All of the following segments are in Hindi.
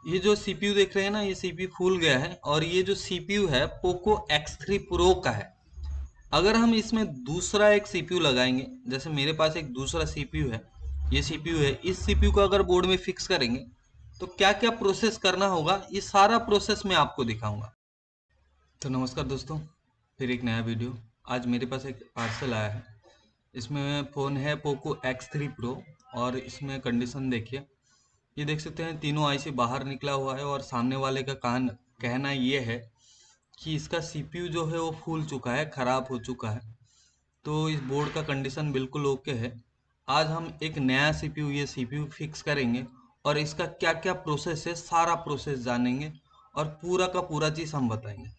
ये जो सीपीयू देख रहे हैं ना, ये सीपीयू फूल गया है और ये जो सीपीयू है पोको X3 प्रो का है। अगर हम इसमें दूसरा एक सीपीयू लगाएंगे, जैसे मेरे पास एक दूसरा सीपीयू है, ये सीपीयू है, इस सीपीयू को अगर बोर्ड में फिक्स करेंगे तो क्या क्या प्रोसेस करना होगा, ये सारा प्रोसेस मैं आपको दिखाऊंगा। तो नमस्कार दोस्तों, फिर एक नया वीडियो। आज मेरे पास एक पार्सल आया है। इसमें फ़ोन है पोको X3 प्रो और इसमें कंडीशन देखिए। ये देख सकते हैं तीनों आईसी बाहर निकला हुआ है और सामने वाले का कहना ये है कि इसका सीपीयू जो है वो फूल चुका है, खराब हो चुका है। तो इस बोर्ड का कंडीशन बिल्कुल ओके है। आज हम एक नया सीपीयू, ये सीपीयू फिक्स करेंगे और इसका क्या क्या प्रोसेस है सारा प्रोसेस जानेंगे और पूरा का पूरा चीज़ हम बताएंगे।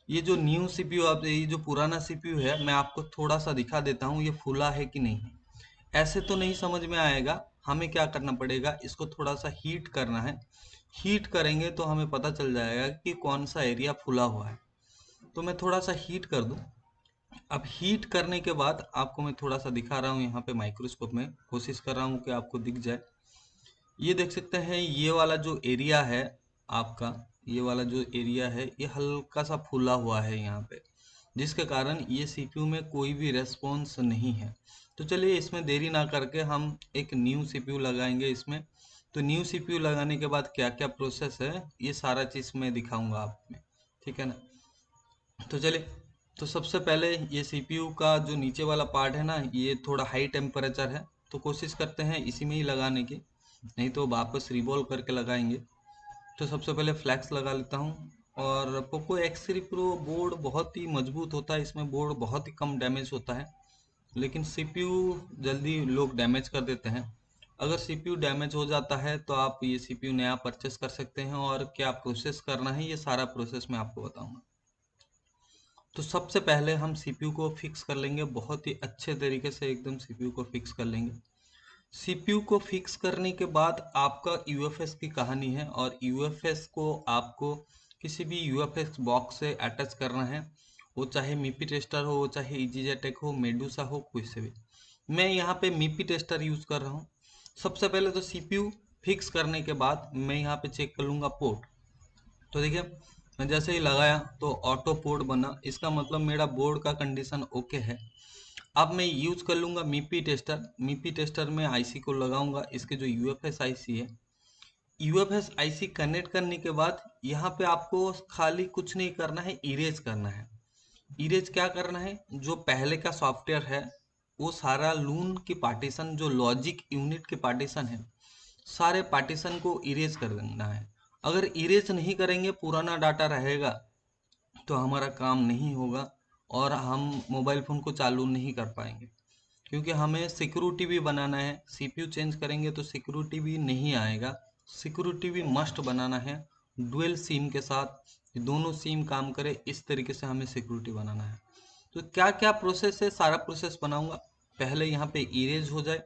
ये जो न्यू सीपीयू, आप ये जो पुराना सीपीयू है, मैं आपको थोड़ा सा दिखा देता हूँ ये फूला है कि नहीं है। ऐसे तो नहीं समझ में आएगा, हमें क्या करना पड़ेगा, इसको थोड़ा सा हीट करना है। हीट करेंगे तो हमें पता चल जाएगा कि कौन सा एरिया फूला हुआ है। तो मैं थोड़ा सा हीट कर दूं। अब हीट करने के बाद आपको मैं थोड़ा सा दिखा रहा हूँ यहाँ पे माइक्रोस्कोप में, कोशिश कर रहा हूँ कि आपको दिख जाए। ये देख सकते हैं ये वाला जो एरिया है आपका, ये वाला जो एरिया है ये हल्का सा फूला हुआ है यहाँ पे, जिसके कारण ये सीपीयू में कोई भी रेस्पॉन्स नहीं है। तो चलिए इसमें देरी ना करके हम एक न्यू सीपीयू लगाएंगे इसमें। तो न्यू सीपीयू लगाने के बाद क्या क्या प्रोसेस है ये सारा चीज़ मैं दिखाऊंगा आपको, ठीक है ना। तो चलिए, तो सबसे पहले ये सीपीयू का जो नीचे वाला पार्ट है ना, ये थोड़ा हाई टेम्परेचर है, तो कोशिश करते हैं इसी में ही लगाने की, नहीं तो वापस रिवॉल्व करके लगाएंगे। तो सबसे पहले फ्लैक्स लगा लेता हूँ। और पोको X3 प्रो बोर्ड बहुत ही मजबूत होता है, इसमें बोर्ड बहुत ही कम डैमेज होता है, लेकिन सीपीयू जल्दी लोग डैमेज कर देते हैं। अगर सीपीयू डैमेज हो जाता है तो आप ये सीपीयू नया परचेस कर सकते हैं, और क्या प्रोसेस करना है ये सारा प्रोसेस मैं आपको बताऊंगा। तो सबसे पहले हम सीपीयू को फिक्स कर लेंगे, बहुत ही अच्छे तरीके से एकदम सीपीयू को फिक्स कर लेंगे। सीपीयू को फिक्स करने के बाद आपका यूएफएस की कहानी है, और यूएफएस को आपको किसी भी यूएफएस बॉक्स से अटैच करना है। वो चाहे मीपी टेस्टर हो, वो चाहे इजीजेटेक हो, मेडूसा हो, कोई से भी। मैं यहाँ पे मीपी टेस्टर यूज कर रहा हूँ। सबसे पहले तो सीपीयू फिक्स करने के बाद मैं यहाँ पे चेक कर लूंगा पोर्ट। तो देखिए, मैं जैसे ही लगाया तो ऑटो पोर्ट बना, इसका मतलब मेरा बोर्ड का कंडीशन ओके है। अब मैं यूज कर लूंगा मीपी टेस्टर। मीपी टेस्टर में आईसी को लगाऊंगा, इसके जो यूएफएस आईसी है। यूएफएस आईसी कनेक्ट करने के बाद यहाँ पे आपको खाली कुछ नहीं करना है, इरेज करना है। इरेज क्या करना है, जो पहले का सॉफ्टवेयर है वो सारा लून की पार्टीशन, जो लॉजिक यूनिट के पार्टीशन है, सारे पार्टीशन को इरेज कर देना है। अगर इरेज नहीं करेंगे, पुराना डाटा रहेगा तो हमारा काम नहीं होगा और हम मोबाइल फ़ोन को चालू नहीं कर पाएंगे। क्योंकि हमें सिक्योरिटी भी बनाना है, सीपीयू चेंज करेंगे तो सिक्योरिटी भी नहीं आएगा। सिक्योरिटी भी मस्ट बनाना है डुअल सिम के साथ, दोनों सिम काम करे, इस तरीके से हमें सिक्योरिटी बनाना है। तो क्या क्या प्रोसेस है, सारा प्रोसेस बनाऊंगा। पहले यहाँ पे इरेज हो जाए,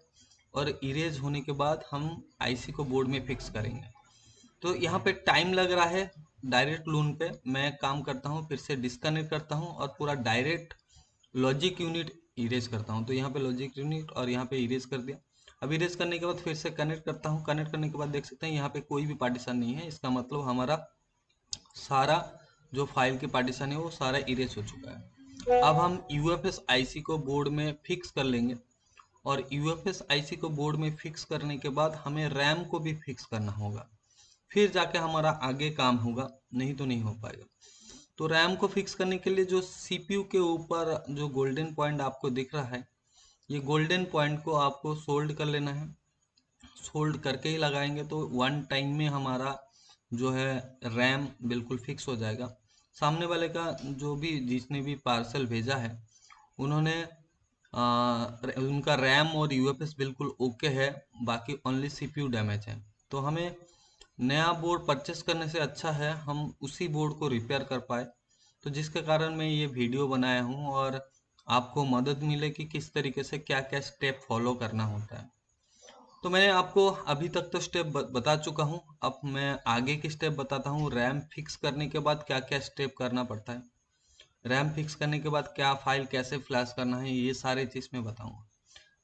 और इरेज होने के बाद हम आईसी को बोर्ड में फिक्स करेंगे। तो यहाँ पे टाइम लग रहा है। डायरेक्ट लून पे मैं काम करता हूँ, फिर से डिस्कनेक्ट करता हूँ और पूरा डायरेक्ट लॉजिक यूनिट इरेज करता हूँ। तो यहाँ पे लॉजिक यूनिट और यहाँ पे इरेज कर दिया। अब इरेज करने के बाद फिर से कनेक्ट करता हूँ। कनेक्ट करने के बाद देख सकते हैं यहाँ पे कोई भी पार्टीशन नहीं है, इसका मतलब हमारा सारा जो फाइल की पार्टीशन है वो सारा इरेज हो चुका है। अब हम यूएफएस आईसी को बोर्ड में फिक्स कर लेंगे, और यूएफएस आईसी को बोर्ड में फिक्स करने के बाद हमें रैम को भी फिक्स करना होगा, फिर जाके हमारा आगे काम होगा, नहीं तो नहीं हो पाएगा। तो रैम को फिक्स करने के लिए जो सीपीयू के ऊपर जो गोल्डन पॉइंट आपको दिख रहा है, ये गोल्डन पॉइंट को आपको सोल्ड कर लेना है। सोल्ड करके ही लगाएंगे तो वन टाइम में हमारा जो है रैम बिल्कुल फिक्स हो जाएगा। सामने वाले का जो भी, जिसने भी पार्सल भेजा है, उन्होंने उनका रैम और यूएफएस बिल्कुल ओके है, बाकी ओनली सीपीयू डैमेज है। तो हमें नया बोर्ड परचेस करने से अच्छा है हम उसी बोर्ड को रिपेयर कर पाए। तो जिसके कारण मैं ये वीडियो बनाया हूँ, और आपको मदद मिले कि किस तरीके से क्या क्या स्टेप फॉलो करना होता है। तो मैंने आपको अभी तक तो स्टेप बता चुका हूँ, अब मैं आगे की स्टेप बताता हूँ। रैम फिक्स करने के बाद क्या क्या स्टेप करना पड़ता है, रैम फिक्स करने के बाद क्या फाइल कैसे फ्लैश करना है, ये सारी चीज़ मैं बताऊंगा।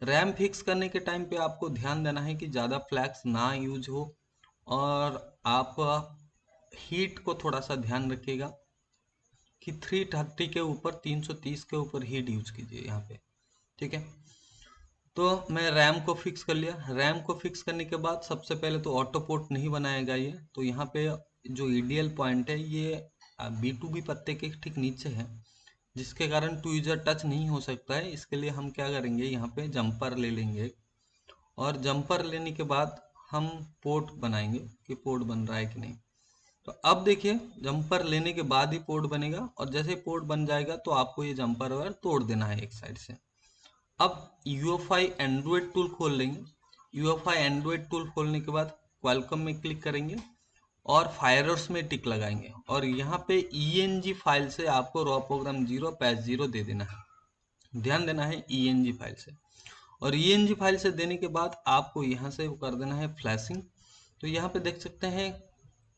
रैम फिक्स करने के टाइम पे आपको ध्यान देना है कि ज़्यादा फ्लैश ना यूज हो, और आप हीट को थोड़ा सा ध्यान रखिएगा कि 330 के ऊपर, 330 के ऊपर हीट यूज कीजिए यहाँ पे, ठीक है। तो मैं रैम को फिक्स कर लिया। रैम को फिक्स करने के बाद सबसे पहले तो ऑटो पोर्ट नहीं बनाएगा ये, तो यहाँ पे जो ईडीएल पॉइंट है ये B2B पत्ते के ठीक नीचे है, जिसके कारण टू यूजर टच नहीं हो सकता है। इसके लिए हम क्या करेंगे, यहाँ पे जंपर ले लेंगे और जंपर लेने के बाद हम पोर्ट बनाएंगे कि पोर्ट बन रहा है कि नहीं। तो अब देखिए जंपर लेने के बाद ही पोर्ट बनेगा, और जैसे पोर्ट बन जाएगा तो आपको ये जंपर वगैरह तोड़ देना है एक साइड से। अब UEFI एंड्रॉयड टूल खोल लेंगे। UEFI एंड्रॉयड टूल खोलने के बाद क्वालकॉम में क्लिक करेंगे और फायरवर्क्स में टिक लगाएंगे, और यहाँ पे ENG फाइल से आपको रॉ प्रोग्राम 0 पैच 0 दे देना है। ध्यान देना है ENG फाइल से, और ENG फाइल से देने के बाद आपको यहाँ से कर देना है फ्लैशिंग। तो यहाँ पे देख सकते हैं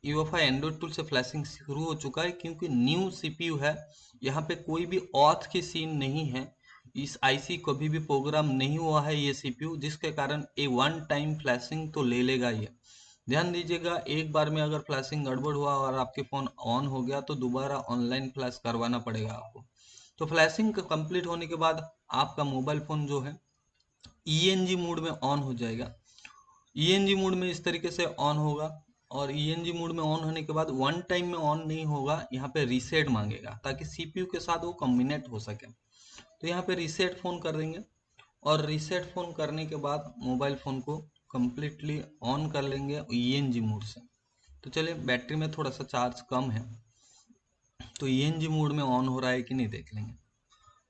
UEFI एंड्रॉयड टूल से फ्लैशिंग शुरू हो चुका है, क्योंकि न्यू CPU है। यहाँ पे कोई भी ऑथ की सीन नहीं है, इस आईसी कभी भी प्रोग्राम नहीं हुआ है ये CPU, जिसके कारण ए वन टाइम फ्लैशिंग तो ले लेगा ये। ध्यान दीजिएगा, एक बार में अगर फ्लैशिंग गड़बड़ हुआ और आपके फोन ऑन हो गया तो दोबारा ऑनलाइन फ्लैश करवाना पड़ेगा आपको। तो फ्लैशिंग कंप्लीट होने के बाद आपका मोबाइल फोन जो है ENG मोड में ऑन हो जाएगा। ENG मोड में इस तरीके से ऑन होगा, और ENG मोड में ऑन होने के बाद वन टाइम में ऑन नहीं होगा, यहाँ पे रीसेट मांगेगा ताकि CPU के साथ वो कम्बिनेट हो सके। तो यहाँ पे रीसेट फोन कर देंगे, और रीसेट फोन करने के बाद मोबाइल फोन को कम्प्लीटली ऑन कर लेंगे ENG मोड से। तो चलिए, बैटरी में थोड़ा सा चार्ज कम है, तो ENG मोड में ऑन हो रहा है कि नहीं देख लेंगे।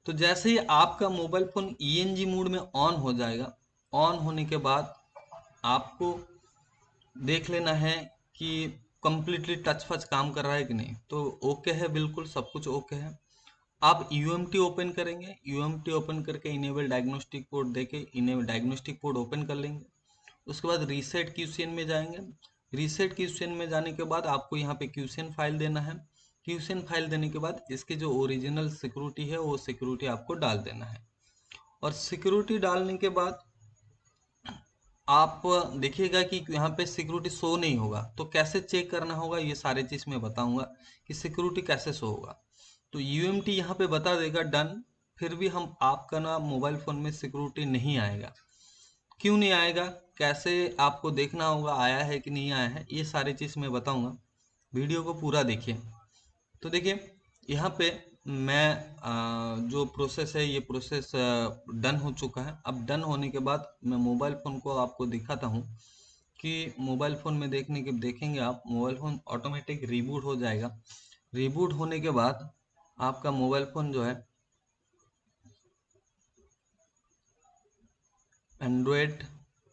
तो जैसे ही आपका मोबाइल फोन ENG मोड में ऑन हो जाएगा, ऑन होने के बाद आपको देख लेना है कि कम्प्लीटली टच फच काम कर रहा है कि नहीं। तो ओके है, बिल्कुल सब कुछ ओके है। आप UMT ओपन करेंगे, UMT ओपन करके इनेबल डायग्नोस्टिक पोर्ट देके इनेबल डायग्नोस्टिक पोर्ट ओपन कर लेंगे। उसके बाद रीसेट क्यूसीएन में जाएंगे। रीसेट क्यूसीएन में जाने के बाद आपको यहाँ पे क्यूसीएन फाइल देना है। क्यूसीएन फाइल देने के बाद इसकी जो ओरिजिनल सिक्योरिटी है वो सिक्योरिटी आपको डाल देना है, और सिक्योरिटी डालने के बाद आप देखिएगा कि यहाँ पे सिक्योरिटी शो नहीं होगा। तो कैसे चेक करना होगा ये सारी चीज मैं बताऊंगा कि सिक्योरिटी कैसे शो होगा। तो UMT यहाँ पे बता देगा डन, फिर भी हम आपका ना मोबाइल फोन में सिक्योरिटी नहीं आएगा। क्यों नहीं आएगा, कैसे आपको देखना होगा आया है कि नहीं आया है, ये सारी चीज मैं बताऊंगा। वीडियो को पूरा देखिए। तो देखिए यहाँ पे मैं जो प्रोसेस है ये प्रोसेस डन हो चुका है। अब डन होने के बाद मैं मोबाइल फ़ोन को आपको दिखाता हूँ कि मोबाइल फ़ोन में देखेंगे आप मोबाइल फ़ोन ऑटोमेटिक रीबूट हो जाएगा। रीबूट होने के बाद आपका मोबाइल फ़ोन जो है एंड्रॉयड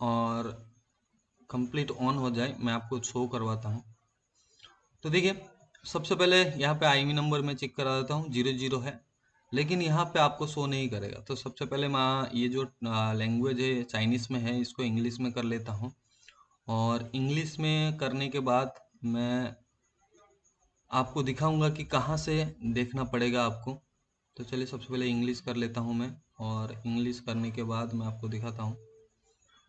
और कंप्लीट ऑन हो जाए, मैं आपको शो करवाता हूँ। तो देखिए सबसे पहले यहाँ पे आईएमई नंबर में चेक करा देता हूँ, 00 है, लेकिन यहाँ पे आपको शो नहीं करेगा। तो सबसे पहले मैं ये जो लैंग्वेज है चाइनीज़ में है, इसको इंग्लिश में कर लेता हूँ, और इंग्लिश में करने के बाद मैं आपको दिखाऊंगा कि कहाँ से देखना पड़ेगा आपको। तो चलिए सबसे पहले इंग्लिश कर लेता हूँ मैं, और इंग्लिश करने के बाद मैं आपको दिखाता हूँ।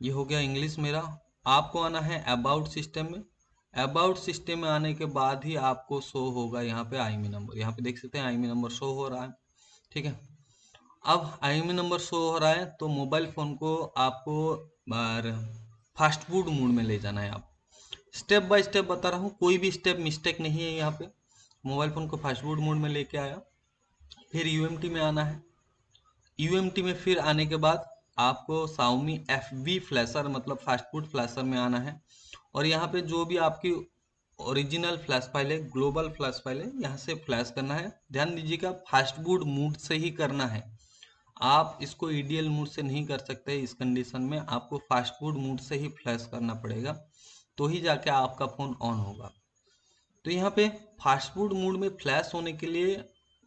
ये हो गया इंग्लिश मेरा। आपको आना है अबाउट सिस्टम में। अबाउट सिस्टम में आने के बाद ही आपको शो होगा यहाँ पे आईएमई नंबर। यहाँ पे देख सकते हैं आईएमई नंबर शो हो रहा है, ठीक है। अब आईएमई नंबर शो हो रहा है तो मोबाइल फोन को आपको फास्ट बूट मोड में ले जाना है। आप स्टेप बाय स्टेप बता रहा हूँ, कोई भी स्टेप मिस्टेक नहीं है। यहाँ पे मोबाइल फोन को फास्ट बूट मोड में लेके आया, फिर यूएमटी में आना है। यूएमटी में फिर आने के बाद आपको Xiaomi FB फ्लैशर मतलब फास्ट फूड फ्लैशर में आना है, और यहाँ पे जो भी आपकी ओरिजिनल फ्लैश फाइल है, ग्लोबल फ्लैश फाइल है, यहाँ से फ्लैश करना है। ध्यान दीजिएगा फास्ट फूड मूड से ही करना है, आप इसको ईडीएल मूड से नहीं कर सकते। इस कंडीशन में आपको फास्ट फूड मूड से ही फ्लैश करना पड़ेगा, तो ही जाके आपका फ़ोन ऑन होगा। तो यहाँ पे फास्ट फूड मूड में फ्लैश होने के लिए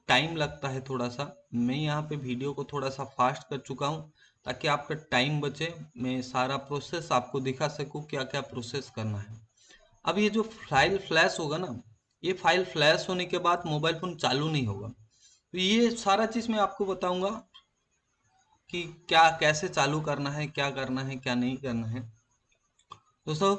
टाइम लगता है थोड़ा सा। मैं यहाँ पे वीडियो को थोड़ा सा फास्ट कर चुका हूँ ताकि आपका टाइम बचे, मैं सारा प्रोसेस आपको दिखा सकूँ क्या क्या प्रोसेस करना है। अब ये जो फाइल फ्लैश होगा ना, ये फाइल फ्लैश होने के बाद मोबाइल फोन चालू नहीं होगा। तो ये सारा चीज़ मैं आपको बताऊंगा कि क्या कैसे चालू करना है, क्या करना है, क्या नहीं करना है। दोस्तों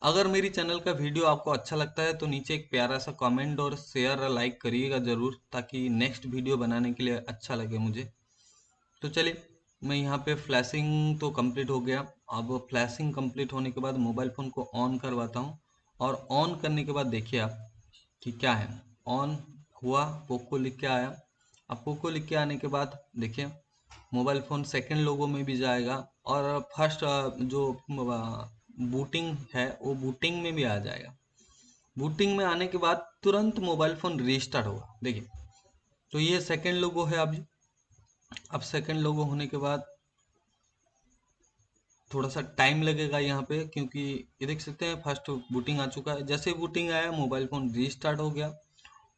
अगर मेरी चैनल का वीडियो आपको अच्छा लगता है तो नीचे एक प्यारा सा कमेंट और शेयर लाइक करिएगा ज़रूर, ताकि नेक्स्ट वीडियो बनाने के लिए अच्छा लगे मुझे। तो चलिए, मैं यहाँ पे फ्लैशिंग तो कंप्लीट हो गया। अब फ्लैशिंग कंप्लीट होने के बाद मोबाइल फ़ोन को ऑन करवाता हूँ, और ऑन करने के बाद देखिए आप कि क्या है। ऑन हुआ, पोको लिख के आया। अब पोको लिख के आने के बाद देखिए मोबाइल फ़ोन सेकंड लोगो में भी जाएगा, और फर्स्ट जो बूटिंग है वो बूटिंग में भी आ जाएगा। बूटिंग में आने के बाद तुरंत मोबाइल फ़ोन रीस्टार्ट होगा। देखिए, तो ये सेकंड लोगो है अभी। अब सेकंड लोगो होने के बाद थोड़ा सा टाइम लगेगा यहाँ पे, क्योंकि ये देख सकते हैं फर्स्ट बूटिंग आ चुका है। जैसे बूटिंग आया मोबाइल फ़ोन रीस्टार्ट हो गया,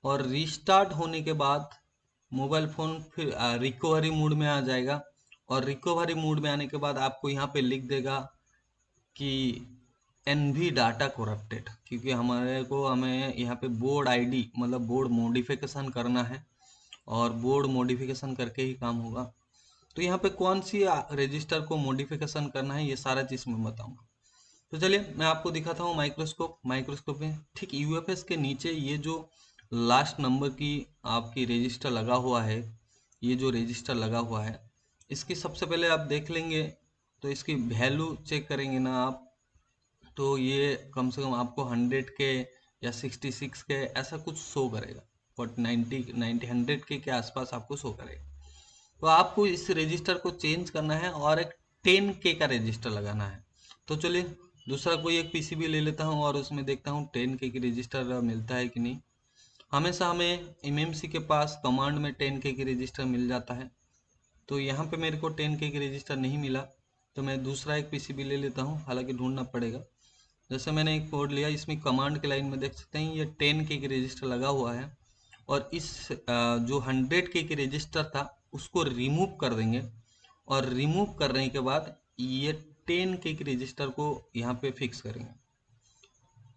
और रीस्टार्ट होने के बाद मोबाइल फ़ोन फिर रिकवरी मोड में आ जाएगा। और रिकवरी मोड में आने के बाद आपको यहाँ पे लिख देगा कि एनवी डाटा करप्टेड, क्योंकि हमें यहाँ पे बोर्ड आईडी मतलब बोर्ड मॉडिफिकेशन करना है, और बोर्ड मॉडिफिकेशन करके ही काम होगा। तो यहाँ पे कौन सी रजिस्टर को मॉडिफिकेशन करना है ये सारा चीज़ मैं बताऊंगा। तो चलिए मैं आपको दिखाता हूँ माइक्रोस्कोप में ठीक यूएफएस के नीचे ये जो लास्ट नंबर की आपकी रजिस्टर लगा हुआ है, ये जो रजिस्टर लगा हुआ है, इसकी सबसे पहले आप देख लेंगे तो इसकी वैल्यू चेक करेंगे ना आप, तो ये कम से कम आपको 100 के या 66 के ऐसा कुछ शो करेगा, और 90 100 के आसपास आपको शो करेगा। तो आपको इस रजिस्टर को चेंज करना है और एक 10K का रजिस्टर लगाना है। तो चलिए दूसरा कोई एक पीसीबी ले लेता हूँ और उसमें देखता हूँ 10K की रजिस्टर मिलता है कि नहीं। हमेशा हमें एमएमसी के पास कमांड में 10K की रजिस्टर मिल जाता है, तो यहाँ पे मेरे को 10K की रजिस्टर नहीं मिला, तो मैं दूसरा एक पीसीबी ले लेता हूँ, हालांकि ढूंढना पड़ेगा। जैसे मैंने एक कोड लिया, इसमें कमांड के लाइन में देख सकते हैं ये 10K की रजिस्टर लगा हुआ है, और इस जो 100K की रजिस्टर था उसको रिमूव कर देंगे, और रिमूव करने के बाद ये 10K की रजिस्टर को यहाँ पे फिक्स करेंगे।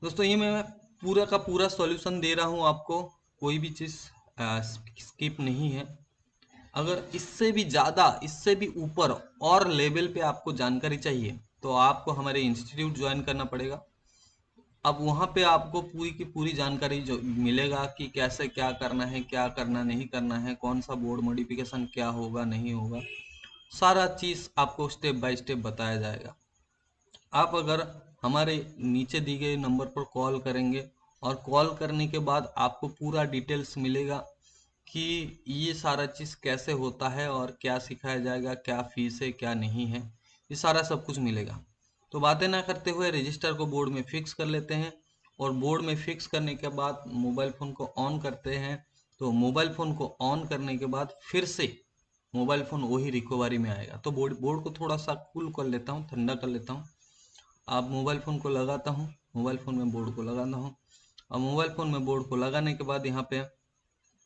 दोस्तों ये मैं पूरा का पूरा सॉल्यूशन दे रहा हूँ आपको, कोई भी चीज़ स्किप नहीं है। अगर इससे भी ज़्यादा, इससे भी ऊपर और लेवल पे आपको जानकारी चाहिए तो आपको हमारे इंस्टीट्यूट ज्वाइन करना पड़ेगा। अब वहाँ पे आपको पूरी की पूरी जानकारी जो मिलेगा कि कैसे क्या करना है, क्या करना नहीं करना है, कौन सा बोर्ड मॉडिफिकेशन क्या होगा नहीं होगा, सारा चीज़ आपको स्टेप बाय स्टेप बताया जाएगा। आप अगर हमारे नीचे दी गए नंबर पर कॉल करेंगे, और कॉल करने के बाद आपको पूरा डिटेल्स मिलेगा कि ये सारा चीज़ कैसे होता है और क्या सिखाया जाएगा, क्या फीस है क्या नहीं है, ये सारा सब कुछ मिलेगा। तो बातें ना करते हुए रजिस्टर को बोर्ड में फिक्स कर लेते हैं, और बोर्ड में फिक्स करने के बाद मोबाइल फ़ोन को ऑन करते हैं। तो मोबाइल फ़ोन को ऑन करने के बाद फिर से मोबाइल फ़ोन वही रिकवरी में आएगा। तो बोर्ड को थोड़ा सा कूल कर लेता हूँ, ठंडा कर लेता हूँ। अब मोबाइल फ़ोन को लगाता हूँ, मोबाइल फ़ोन में बोर्ड को लगाता हूँ। अब मोबाइल फ़ोन में बोर्ड को लगाने के बाद यहाँ पे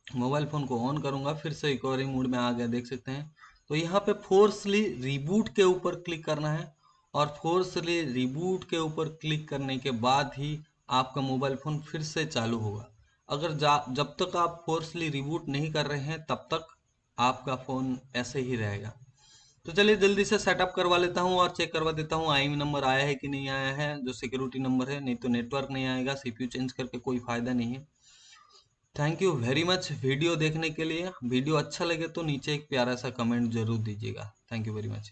मोबाइल फ़ोन को ऑन करूँगा, फिर से रिकवरी मोड में आ गया, देख सकते हैं। तो यहाँ पे फोर्सली रिबूट के ऊपर क्लिक करना है, और फोर्सली रिबूट के ऊपर क्लिक करने के बाद ही आपका मोबाइल फ़ोन फिर से चालू होगा। अगर जब तक आप फोर्सली रिबूट नहीं कर रहे हैं तब तक आपका फ़ोन ऐसे ही रहेगा। तो चलिए जल्दी से सेटअप करवा लेता हूँ और चेक करवा देता हूँ आईएमई नंबर आया है कि नहीं आया है, जो सिक्योरिटी नंबर है, नहीं तो नेटवर्क नहीं आएगा, सीपीयू चेंज करके कोई फ़ायदा नहीं है। Thank you very much video देखने के लिए। वीडियो अच्छा लगे तो नीचे एक प्यारा सा कमेंट जरूर दीजिएगा। Thank you very much.